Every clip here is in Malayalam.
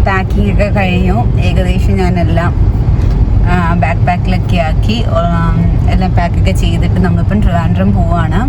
പാക്കിംഗ് ഒക്കെ കഴിഞ്ഞു. ഏകദേശം ഞാനെല്ലാം ബാക്ക് പാക്കിലൊക്കെ ആക്കി എല്ലാം പാക്കൊക്കെ ചെയ്തിട്ട് നമ്മളിപ്പം ട്രിവാൻഡ്രം പോവാണ്.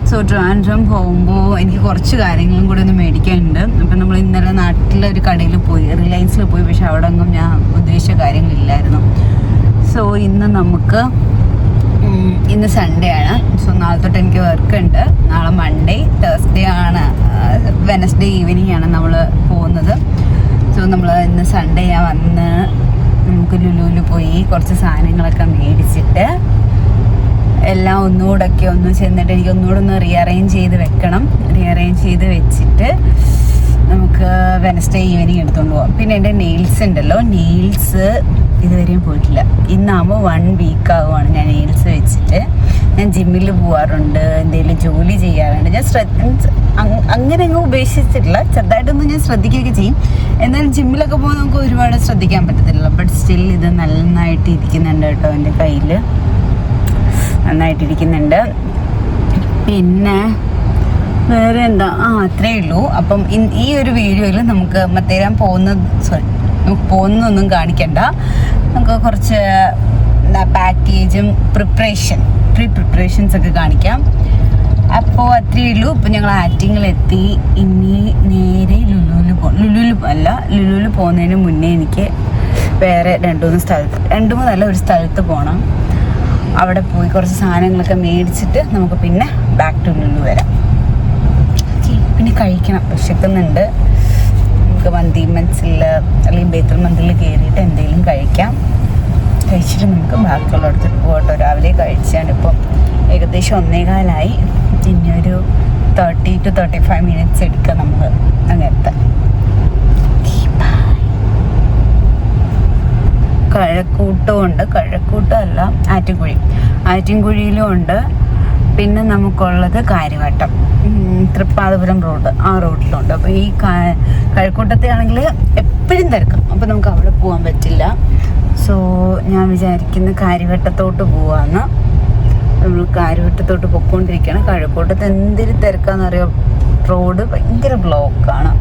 സോ ട്രിവാൻഡ്രം പോകുമ്പോൾ എനിക്ക് കുറച്ച് കാര്യങ്ങളും കൂടി ഒന്ന് മേടിക്കാനുണ്ട്. അപ്പം നമ്മൾ ഇന്നലെ നാട്ടിലൊരു കടയിൽ പോയി, റിലയൻസിൽ പോയി, പക്ഷെ അവിടെ ഒന്നും ഞാൻ ഉദ്ദേശിച്ച കാര്യങ്ങളില്ലായിരുന്നു. സോ ഇന്ന് സൺഡേ ആണ്. സോ നാളെ തൊട്ട് എനിക്ക് വർക്ക് ഉണ്ട്. നാളെ മൺഡേ, തേഴ്സ്ഡേ ആണ്, വെനസ്ഡേ ഈവനിങ് ആണ് നമ്മൾ പോകുന്നത്. സോ നമ്മൾ ഇന്ന് സൺഡേ വന്ന് നമുക്ക് ലുലുവിൽ പോയി കുറച്ച് സാധനങ്ങളൊക്കെ മേടിച്ചിട്ട് എല്ലാം ഒന്നുകൂടൊക്കെ ഒന്ന് ചെന്നിട്ട് എനിക്ക് ഒന്നുകൂടെ ഒന്ന് റീഅറേഞ്ച് ചെയ്ത് വെക്കണം. റീഅറേഞ്ച് ചെയ്ത് വെച്ചിട്ട് നമുക്ക് വെനസ്ഡേ ഈവനിങ് എടുത്തുകൊണ്ട് പോകാം. പിന്നെ എൻ്റെ നെയിൽസ് ഉണ്ടല്ലോ, നെയിൽസ് ഇതുവരെയും പോയിട്ടില്ല. ഇന്നാകുമ്പോൾ 1 വീക്ക് ആകുവാണ് ഞാൻ നെയിൽസ് വെച്ചിട്ട്. ഞാൻ ജിമ്മിൽ പോകാറുണ്ട്, എന്തെങ്കിലും ജോലി ചെയ്യാറുണ്ട്. ഞാൻ അങ്ങനെ അങ്ങ് ഉപേക്ഷിച്ചിട്ടില്ല, ചെറുതായിട്ടൊന്നും ഞാൻ ശ്രദ്ധിക്കുകയൊക്കെ ചെയ്യും. എന്നാലും ജിമ്മിലൊക്കെ പോകുമ്പോൾ നമുക്ക് ഒരുപാട് ശ്രദ്ധിക്കാൻ പറ്റത്തില്ല. ബട്ട് സ്റ്റിൽ ഇത് നന്നായിട്ട് ഇരിക്കുന്നുണ്ട് കേട്ടോ, എൻ്റെ കയ്യിൽ നന്നായിട്ടിരിക്കുന്നുണ്ട്. പിന്നെ വേറെ എന്താ, അത്രയേ ഉള്ളൂ. അപ്പം ഈ ഒരു വീഡിയോയിൽ നമുക്ക് മത്തേരാൻ പോകുന്നൊന്നും കാണിക്കണ്ട. നമുക്ക് കുറച്ച് പാക്കേജും പ്രീ പ്രിപ്പറേഷൻസ് ഒക്കെ കാണിക്കാം. അപ്പോൾ അത്രയേ ഉള്ളൂ. ഇപ്പം ഞങ്ങൾ ആറ്റിങ്ങിലെത്തി. ഇനി നേരെ ലുലുവിൽ പോകുന്നതിന് മുന്നേ എനിക്ക് വേറെ ഒരു സ്ഥലത്ത് പോകണം. അവിടെ പോയി കുറച്ച് സാധനങ്ങളൊക്കെ മേടിച്ചിട്ട് നമുക്ക് പിന്നെ ബാക്ക് ടു ലുലു വരാം. പിന്നെ കഴിക്കണം, വിശക്കുന്നുണ്ട്. നമുക്ക് മന്തി മൻസിൽ അല്ലെങ്കിൽ ബേത്തൽ മന്തിൽ കയറിയിട്ട് എന്തെങ്കിലും കഴിച്ചിട്ട് നമുക്ക് ബാക്കിയുള്ള അടുത്തിട്ട് പോകട്ടോ. രാവിലെ കഴിച്ചാണ്. ഇപ്പം ഏകദേശം 1:15. ഇനിയൊരു 30 to 35 minutes എടുക്കാം നമുക്ക് അങ്ങനത്തെ. കഴക്കൂട്ടമല്ല, ആറ്റിൻകുഴിയിലും ഉണ്ട്. പിന്നെ നമുക്കുള്ളത് കാര്യവട്ടം, തൃപ്പാദപുരം റോഡ്, ആ റോഡിലുണ്ട്. അപ്പോൾ ഈ കഴക്കൂട്ടത്തെ ആണെങ്കിൽ എപ്പോഴും തിരക്കും, അപ്പോൾ നമുക്ക് അവിടെ പോകാൻ പറ്റില്ല. സോ ഞാൻ വിചാരിക്കുന്ന കാര്യവട്ടത്തോട്ട് പോവാന്ന്. നമ്മൾ കാര്യവട്ടത്തോട്ട് പൊയ്ക്കൊണ്ടിരിക്കുകയാണ്. കഴക്കൂട്ടത്ത് എന്തൊരു തിരക്കാണെന്നറിയാം. റോഡ് ഭയങ്കര ബ്ലോക്കാണ്.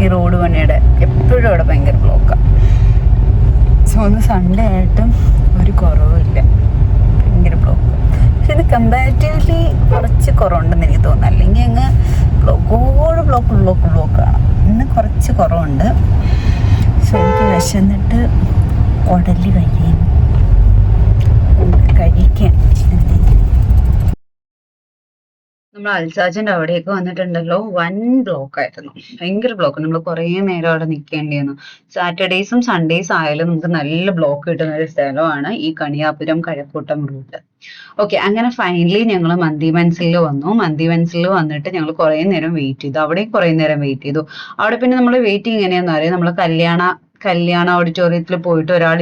ഈ റോഡ് പണിയുടെ എപ്പോഴും അവിടെ ഭയങ്കര ബ്ലോക്കാണ്. സോ ഒന്ന് സൺഡേ ആയിട്ടും ഒരു കുറവുമില്ല, ഭയങ്കര ബ്ലോക്ക്. പക്ഷെ ഇത് കമ്പാരിറ്റീവ്ലി കുറച്ച് കുറവുണ്ടെന്ന് എനിക്ക് തോന്നുന്നു. അല്ലെങ്കിൽ അങ്ങ് ബ്ലോക്കാണ്. ഇന്ന് കുറച്ച് കുറവുണ്ട്. സോ എനിക്ക് വിശന്നിട്ട് ഉടലി കഴിക്കാൻ. നമ്മൾ അൽസാജിൻ്റെ അവിടേക്ക് വന്നിട്ടുണ്ടല്ലോ, 1 ബ്ലോക്കായിരുന്നു, ഭയങ്കര ബ്ലോക്ക്. നമ്മൾ കുറേ നേരം അവിടെ നിൽക്കേണ്ടി വന്നു. സാറ്റർഡേയ്സും സൺഡേയ്സ് ആയാലും നമുക്ക് നല്ല ബ്ലോക്ക് കിട്ടുന്ന ഒരു സ്ഥലമാണ് ഈ കണിയാപുരം കഴക്കൂട്ടം റൂട്ട്. ഓക്കെ, അങ്ങനെ ഫൈനലി ഞങ്ങൾ മന്തി മൻസിൽ വന്നു. മന്തി മൻസിൽ വന്നിട്ട് ഞങ്ങൾ കുറേ നേരം വെയിറ്റ് ചെയ്തു. അവിടെയും കുറേ നേരം വെയിറ്റ് ചെയ്തു. അവിടെ പിന്നെ നമ്മൾ വെയിറ്റ് എങ്ങനെയാണെന്ന് അറിയാം. നമ്മൾ കല്യാണ ഓഡിറ്റോറിയത്തിൽ പോയിട്ട് ഒരാൾ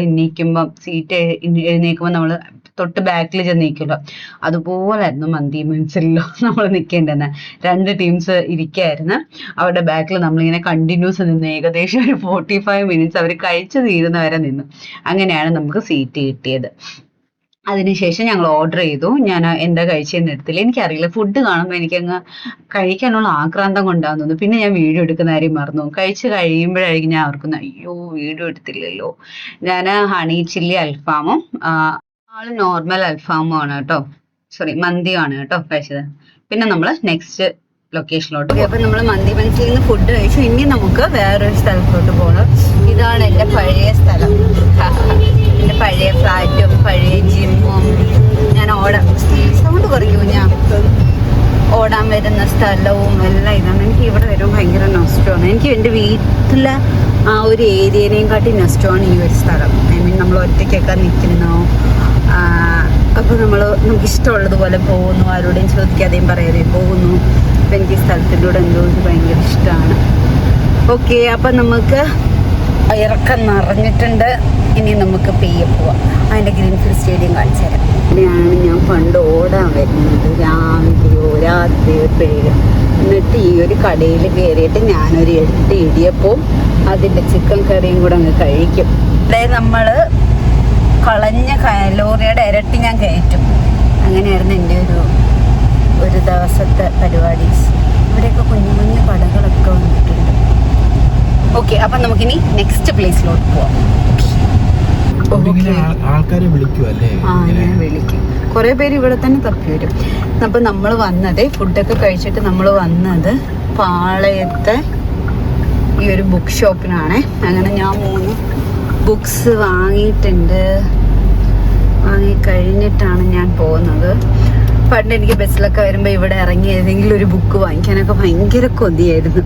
സീറ്റ് എഴുന്നേക്കുമ്പോൾ നമ്മൾ തൊട്ട് ബാക്കിൽ ചെന്ന് നിൽക്കുമല്ലോ, അതുപോലായിരുന്നു മന്തി മൻസിലോ നമ്മൾ നിൽക്കേണ്ടത്. 2 ടീംസ് ഇരിക്കുകയായിരുന്നു. അവരുടെ ബാക്കിൽ നമ്മളിങ്ങനെ കണ്ടിന്യൂസ് നിന്ന് ഏകദേശം ഒരു 45 minutes അവർ കഴിച്ചു തീരുന്നവരെ നിന്നു. അങ്ങനെയാണ് നമുക്ക് സീറ്റ് കിട്ടിയത്. അതിനുശേഷം ഞങ്ങൾ ഓർഡർ ചെയ്തു. ഞാൻ എന്താ കഴിച്ചതെന്ന് എടുത്തില്ല, എനിക്കറിയില്ല. ഫുഡ് കാണുമ്പോൾ എനിക്കങ്ങ് കഴിക്കാനുള്ള ആക്രാന്തം കൊണ്ടാന്ന് തോന്നുന്നു. പിന്നെ ഞാൻ വീഡിയോ എടുക്കുന്ന കാര്യം മറന്നു. കഴിച്ച് കഴിയുമ്പോഴായിരിക്കും ഞാൻ ഓർക്കുന്നത്, അയ്യോ വീഡിയോ എടുത്തില്ലല്ലോ. ഞാൻ ഹണി ചില്ലി അൽഫാമും ആള് നോർമൽ അൽഫാമും ആണ് കേട്ടോ, മന്തിയാണ് കേട്ടോ കഴിച്ചത്. പിന്നെ നമ്മൾ നെക്സ്റ്റ് ലൊക്കേഷനിലോട്ട് പോയി. അപ്പം നമ്മൾ മന്തി മൻസിൽ നിന്ന് ഫുഡ് കഴിച്ചു. ഇനി നമുക്ക് വേറൊരു സ്ഥലത്തോട്ട് പോകണം. ഇതാണ് എൻ്റെ പഴയ സ്ഥലം, എൻ്റെ പഴയ ഫ്ലാറ്റും പഴയ ജിമ്മും. ഞാൻ സൗണ്ട് കുറയ്ക്കൂ, ഞാൻ ഓടാൻ വരുന്ന സ്ഥലവും എല്ലാം ഇതാണ്. എനിക്ക് ഇവിടെ വരുമ്പോൾ ഭയങ്കര നഷ്ടമാണ്. എനിക്ക് എൻ്റെ വീട്ടിലെ ആ ഒരു ഏരിയനെയും കാട്ടി നഷ്ടമാണ് ഈ ഒരു സ്ഥലം. ഐ മീൻ നമ്മൾ ഒറ്റയ്ക്കൊക്കെ നിൽക്കുന്നു. അപ്പോൾ നമുക്ക് ഇഷ്ടമുള്ളതുപോലെ പോകുന്നു, ആരോടെയും ചോദിക്കാതെയും പറയാതെയും പോകുന്നു. അപ്പം എനിക്ക് ഈ സ്ഥലത്തിലൂടെ എന്തോ ഭയങ്കര ഇഷ്ടമാണ്. ഓക്കെ, അപ്പം നമുക്ക് ഇറക്കം നിറഞ്ഞിട്ടുണ്ട്. ഇനി നമുക്ക് പോവാം. അതിൻ്റെ ഗ്രീൻഫീൽഡ് സ്റ്റേഡിയം കാണിച്ചു തരാം. ഇവിടെയാണ് ഞാൻ പണ്ട് ഓടാൻ വരുന്നത്, രാവിലെയോ രാത്രിയോ എപ്പോഴേലും. എന്നിട്ട് ഈ ഒരു കടയിൽ കയറിയിട്ട് ഞാനൊരു 8 ഇടിയപ്പവും അതിൻ്റെ ചിക്കൻ കറിയും കൂടെ അങ്ങ് കഴിക്കും. ഇവിടെ നമ്മൾ കളഞ്ഞ ലോറിയുടെ ഇരട്ടി ഞാൻ കയറ്റും. അങ്ങനെയായിരുന്നു എൻ്റെ ഒരു ദിവസത്തെ പരിപാടി. ഇവിടെയൊക്കെ കുഞ്ഞു കുഞ്ഞു കടകളൊക്കെ വന്നിട്ടുണ്ട്. ഓക്കെ, അപ്പൊ നമുക്കിനി നെക്സ്റ്റ് പ്ലേസിലോട്ട് പോവാം. ആൾക്കാരെ വിളിക്കുവല്ലേ? ഞാൻ വിളിക്കും. കുറെ പേര് ഇവിടെ തന്നെ തപ്പി വരും. അപ്പൊ നമ്മൾ വന്നത് ഫുഡൊക്കെ കഴിച്ചിട്ട് നമ്മൾ വന്നത് പാളയത്തെ ഈ ഒരു ബുക്ക് ഷോപ്പിനാണ്. അങ്ങനെ ഞാൻ 3 ബുക്സ് വാങ്ങിയിട്ടുണ്ട്. വാങ്ങിക്കഴിഞ്ഞിട്ടാണ് ഞാൻ പോകുന്നത്. പണ്ട് എനിക്ക് ബസ്സിലൊക്കെ വരുമ്പോൾ ഇവിടെ ഇറങ്ങി ഏതെങ്കിലും ഒരു ബുക്ക് വാങ്ങിക്കാനൊക്കെ ഭയങ്കര കൊതിയായിരുന്നു.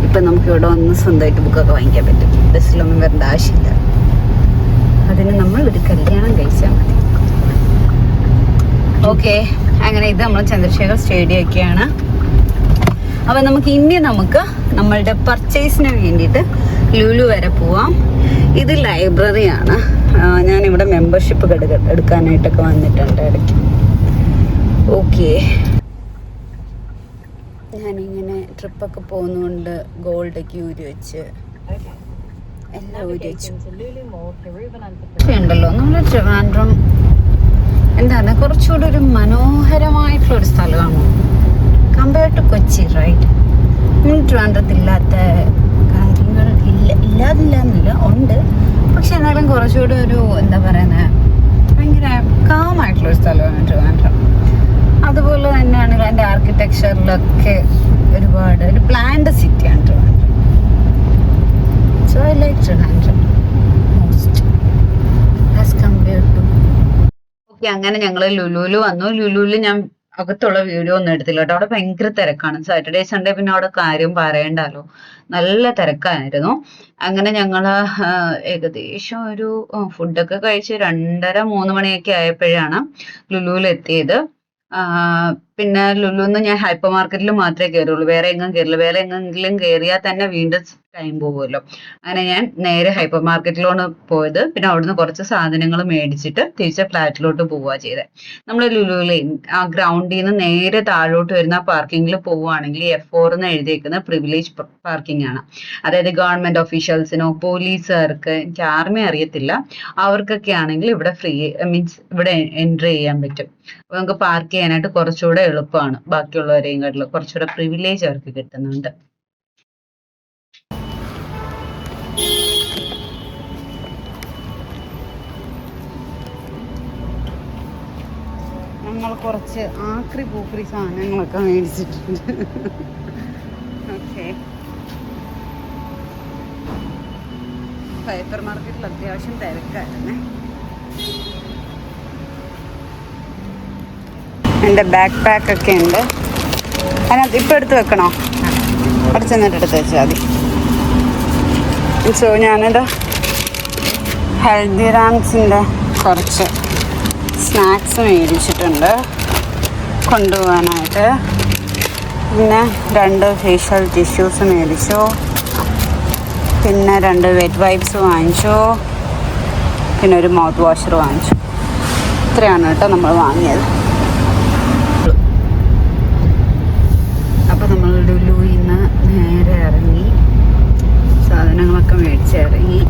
ഇപ്പം നമുക്ക് ഇവിടെ വന്ന് സ്വന്തമായിട്ട് ബുക്കൊക്കെ വാങ്ങിക്കാൻ പറ്റും. ബസ്സിലൊന്നും വരേണ്ട ആവശ്യമില്ല. അതിന് നമ്മൾ ഒരു കല്യാണം കഴിച്ചാൽ മതി. ഓക്കെ, അങ്ങനെ ഇത് നമ്മൾ ചന്ദ്രശേഖർ സ്റ്റേഡിയം ഒക്കെയാണ്. അപ്പം നമുക്ക് നമ്മളുടെ പർച്ചേസിന് വേണ്ടിയിട്ട് ലുലു വരെ പോവാം. ഇത് ലൈബ്രറിയാണ്. ഞാനിവിടെ മെമ്പർഷിപ്പ് എടുക്കാനായിട്ടൊക്കെ വന്നിട്ടുണ്ട് ഇടയ്ക്ക്. ഓക്കെ, ഞാനിങ്ങനെ ട്രിപ്പൊക്കെ പോകുന്നതുകൊണ്ട് ഗോൾഡൊക്കെ ഊരി വെച്ച് എല്ലാം ഊരി വെച്ചു. ഉണ്ടല്ലോ നമ്മുടെ ട്രിവാൻഡ്രം എന്താണ് കുറച്ചുകൂടി ഒരു മനോഹരമായിട്ടുള്ള ഒരു സ്ഥലമാണ് കമ്പയർ ടു കൊച്ചി, റൈറ്റ്? ട്രിവാൻഡ്രത്തില്ലാത്ത കാര്യങ്ങൾ ഇല്ലാതില്ല ഉണ്ട്. പക്ഷെ എന്നാലും കുറച്ചുകൂടി ഒരു എന്താ പറയുന്നത് ഭയങ്കര കാമായിട്ടുള്ളൊരു സ്ഥലമാണ് ട്രിവാൻഡ്രം. അതുപോലെ തന്നെയാണ് അതിൻ്റെ ആർക്കിടെക്ചറിലൊക്കെ ഒരുപാട് ഒരു പ്ലാൻഡ് സിറ്റിയാണ് Trivandrum. So I like Trivandrum most as compared to. Okay, അങ്ങനെ ഞങ്ങൾ ലുലുവിൽ വന്നു. ലുലുവിൽ ഞാൻ അകത്തുള്ള വീഡിയോ ഒന്നും എടുത്തില്ല കേട്ടോ. അവിടെ ഭയങ്കര തിരക്കാണ്. സാറ്റർഡേ സൺഡേ പിന്നെ അവിടെ കാര്യം പറയണ്ടല്ലോ, നല്ല തിരക്കായിരുന്നു. അങ്ങനെ ഞങ്ങള് ഏകദേശം ഒരു ഫുഡൊക്കെ കഴിച്ച് 2:30-3 മണിയൊക്കെ ആയപ്പോഴാണ് ലുലുവിൽ എത്തിയത്. പിന്നെ ലുലുന്ന് ഞാൻ ഹൈപ്പർ മാർക്കറ്റിൽ മാത്രമേ കയറുള്ളൂ, വേറെ എങ്ങും കയറില്ല. വേറെ എങ്ങെങ്കിലും കയറിയാൽ തന്നെ വീണ്ടും ടൈം പോകുമല്ലോ. അങ്ങനെ ഞാൻ നേരെ ഹൈപ്പർ മാർക്കറ്റിലോട്ട് പോയത്. പിന്നെ അവിടുന്ന് കുറച്ച് സാധനങ്ങൾ മേടിച്ചിട്ട് തിരിച്ച് ഫ്ലാറ്റിലോട്ട് പോവുക ചെയ്തത്. നമ്മൾ ലുലുവിലെ ആ ഗ്രൗണ്ടിൽ നിന്ന് നേരെ താഴോട്ട് വരുന്ന പാർക്കിങ്ങിൽ പോവുകയാണെങ്കിൽ F4 എന്ന് എഴുതിയേക്കുന്ന പ്രിവിലേജ് പാർക്കിംഗ് ആണ്. അതായത് ഗവൺമെന്റ് ഒഫീഷ്യൽസിനോ പോലീസുകാർക്ക്, എനിക്ക് ആർമി അറിയത്തില്ല, അവർക്കൊക്കെ ആണെങ്കിൽ ഇവിടെ ഫ്രീ മീൻസ് ഇവിടെ എൻട്രി ചെയ്യാൻ പറ്റും. അപ്പൊ നമുക്ക് പാർക്ക് ചെയ്യാനായിട്ട് കുറച്ചുകൂടെ എളുപ്പമാണ്. ബാക്കിയുള്ളവരെയും കാട്ടിലും കുറച്ചുകൂടെ പ്രിവിലേജ് അവർക്ക് കിട്ടുന്നുണ്ട്. ഞങ്ങൾ കുറച്ച് ആക്രി പൂക്രി സാധനങ്ങളൊക്കെ മേടിച്ചിട്ടുണ്ട്. ഓക്കെ, ഹൈപ്പർ മാർക്കറ്റിൽ അത്യാവശ്യം തിരക്കായിരുന്നേ. എൻ്റെ ബാക്ക് പാക്കൊക്കെ ഉണ്ട്. അതിനകത്ത് ഇപ്പം എടുത്ത് വെക്കണോ? അവിടെ ചെന്നിട്ട് എടുത്ത് വെച്ചാൽ മതി. സോ ഞാനിത് ഹൽദിറാംസിൻ്റെ കുറച്ച് സ്നാക്സ് മേടിച്ചിട്ടുണ്ട് കൊണ്ടുപോകാനായിട്ട്. പിന്നെ 2 ഫേഷ്യൽ ടിഷ്യൂസ് മേടിച്ചു. പിന്നെ 2 വെറ്റ് വൈപ്സ് വാങ്ങിച്ചു. പിന്നെ ഒരു മൗത്ത് വാഷർ വാങ്ങിച്ചു. ഇത്രയാണ് കേട്ടോ നമ്മൾ വാങ്ങിയത്. അപ്പോൾ നമ്മൾ ലുലുവിൽ നിന്ന് നേരെ ഇറങ്ങി സാധനങ്ങളൊക്കെ മേടിച്ചിറങ്ങി.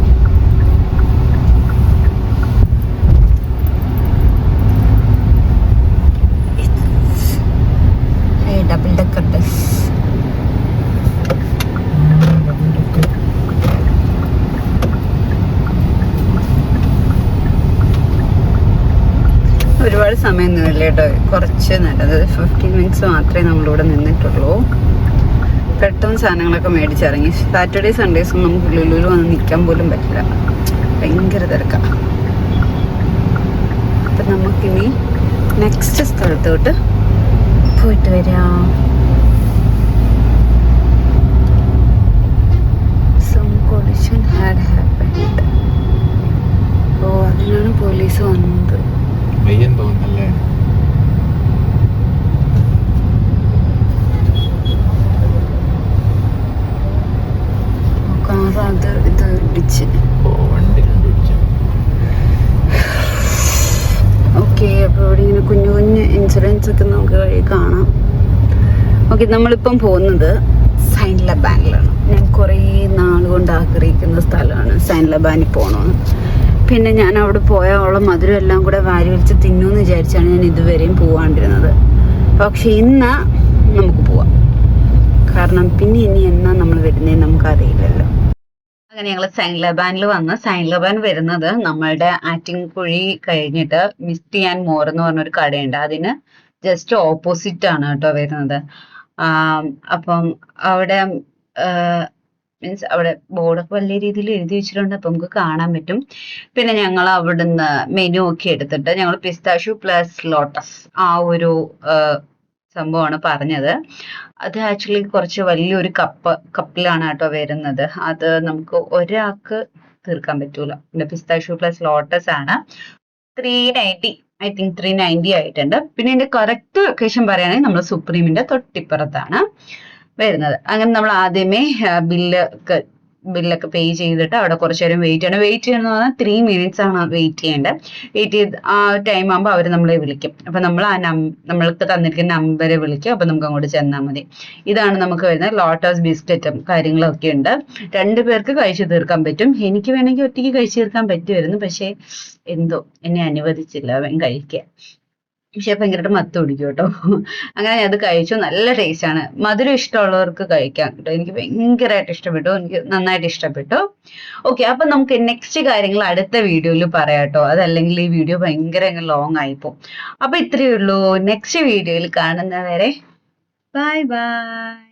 Double decker bus. ഒരുപാട് സമയം നിന്നില്ല കേട്ടോ, കുറച്ച് നേരം, അതായത് 15 മിനിറ്റ്സ് മാത്രമേ നമ്മളിവിടെ നിന്നിട്ടുള്ളൂ. പെട്ടെന്ന് സാധനങ്ങളൊക്കെ മേടിച്ചിറങ്ങി. സാറ്റർഡേ സൺഡേസും നമുക്ക് ലുലുവിൽ വന്ന് നിൽക്കാൻ പോലും പറ്റില്ല, ഭയങ്കര തിരക്കാണ്. അപ്പം നമുക്കിനി നെക്സ്റ്റ് സ്ഥലത്തോട്ട് പോയിട്ട് വരാം. Some collision had happened. ഓ, അതിനാണ് പോലീസ് വന്നത്. തോന്നുന്നല്ലേ? അത് ഇത് ഇടിച്ച്. ഓക്കെ, അപ്പോൾ ഇവിടെ ഇങ്ങനെ കുഞ്ഞു കുഞ്ഞ് ഇൻഷുറൻസ് ഒക്കെ നമുക്ക് വഴി കാണാം. ഓക്കെ, നമ്മളിപ്പം പോകുന്നത് സൈൻ ലബാനിലാണ്. ഞാൻ കുറേ നാളുകൊണ്ട് ആഗ്രഹിക്കുന്ന സ്ഥലമാണ് സൈൻ ലബാനിൽ പോകണമെന്ന്. പിന്നെ ഞാൻ അവിടെ പോയാൽ ഉള്ള മധുരം എല്ലാം കൂടെ വാരി വലിച്ച് തിന്നുമെന്ന് വിചാരിച്ചാണ് ഞാൻ ഇതുവരെയും പോവാണ്ടിരുന്നത്. പക്ഷെ ഇന്ന് നമുക്ക് പോവാം. കാരണം പിന്നെ ഇനി എന്നാ നമ്മൾ വരുന്നതെന്ന് നമുക്കറിയില്ലല്ലോ. അങ്ങനെ ഞങ്ങൾ സൈൻ ലബാനിൽ വന്ന് സൈൻ ലബാൻ വരുന്നത് നമ്മളുടെ ആറ്റിൻകുഴി കഴിഞ്ഞിട്ട് മിസ്റ്റി ആൻഡ് മോർ എന്ന് പറഞ്ഞൊരു കടയുണ്ട്. അതിന് ജസ്റ്റ് ഓപ്പോസിറ്റ് ആണ് കേട്ടോ വരുന്നത്. അപ്പം അവിടെ മീൻസ് അവിടെ ബോർഡൊക്കെ വലിയ രീതിയിൽ എഴുതി വെച്ചിട്ടുണ്ട്, അപ്പൊ നമുക്ക് കാണാൻ പറ്റും. പിന്നെ ഞങ്ങൾ അവിടുന്ന് മെനു ഒക്കെ എടുത്തിട്ട് ഞങ്ങൾ പിസ്താഷ്യൂ പ്ലസ് ലോട്ടസ് ആ ഒരു സംഭവമാണ് പറഞ്ഞത്. അത് ആക്ച്വലി കുറച്ച് വലിയൊരു കപ്പിലാണ് കേട്ടോ വരുന്നത്. അത് നമുക്ക് ഒരാൾക്ക് തീർക്കാൻ പറ്റൂല. പിന്നെ പിസ്താഷ്യൂ പ്ലസ് ലോട്ടസ് ആണ് 390, ഐ തിങ്ക് 390 ആയിട്ടുണ്ട്. പിന്നെ ഇതിന്റെ കറക്റ്റ് ലൊക്കേഷൻ പറയുകയാണെങ്കിൽ നമ്മൾ സുപ്രീമിന്റെ തൊട്ടിപ്പുറത്താണ് വരുന്നത്. അങ്ങനെ നമ്മൾ ആദ്യമേ ബില്ലൊക്കെ പേ ചെയ്തിട്ട് അവിടെ കുറച്ച് നേരം വെയിറ്റ് ചെയ്യണം. വെയിറ്റ് ചെയ്യണമെന്ന് പറഞ്ഞാൽ 3 minutes ആണ് വെയിറ്റ് ചെയ്യേണ്ടത്. വെയിറ്റ് ചെയ്ത് ആ ടൈം ആകുമ്പോൾ അവർ നമ്മളെ വിളിക്കും. അപ്പൊ നമ്മൾ നമ്മൾക്ക് തന്നിരിക്കുന്ന നമ്പരെ വിളിക്കും. അപ്പൊ നമുക്ക് അങ്ങോട്ട് ചെന്നാൽ മതി. ഇതാണ് നമുക്ക് വരുന്നത്. ലോട്ടസ് ബിസ്ക്കറ്റും കാര്യങ്ങളൊക്കെ ഉണ്ട്. 2 പേർക്ക് കഴിച്ചു തീർക്കാൻ പറ്റും. എനിക്ക് വേണമെങ്കിൽ ഒറ്റയ്ക്ക് കഴിച്ചു തീർക്കാൻ പറ്റുമായിരുന്നു, പക്ഷെ എന്തോ എന്നെ അനുവദിച്ചില്ല അവൻ കഴിക്കാൻ. പക്ഷെ ഭയങ്കരമായിട്ട് മത്ത് പിടിക്കും കേട്ടോ. അങ്ങനെ ഞാൻ അത് കഴിച്ചു. നല്ല ടേസ്റ്റ് ആണ്. മധുരം ഇഷ്ടമുള്ളവർക്ക് കഴിക്കാം കേട്ടോ. എനിക്ക് ഭയങ്കരമായിട്ട് ഇഷ്ടപ്പെട്ടു. എനിക്ക് നന്നായിട്ട് ഇഷ്ടപ്പെട്ടു. ഓക്കെ, അപ്പൊ നമുക്ക് നെക്സ്റ്റ് കാര്യങ്ങൾ അടുത്ത വീഡിയോയിൽ പറയാം കേട്ടോ. അതല്ലെങ്കിൽ ഈ വീഡിയോ ഭയങ്കര ലോങ് ആയിപ്പോ. അപ്പൊ ഇത്രയേ ഉള്ളൂ. നെക്സ്റ്റ് വീഡിയോയിൽ കാണുന്നവരെ ബൈ ബൈ.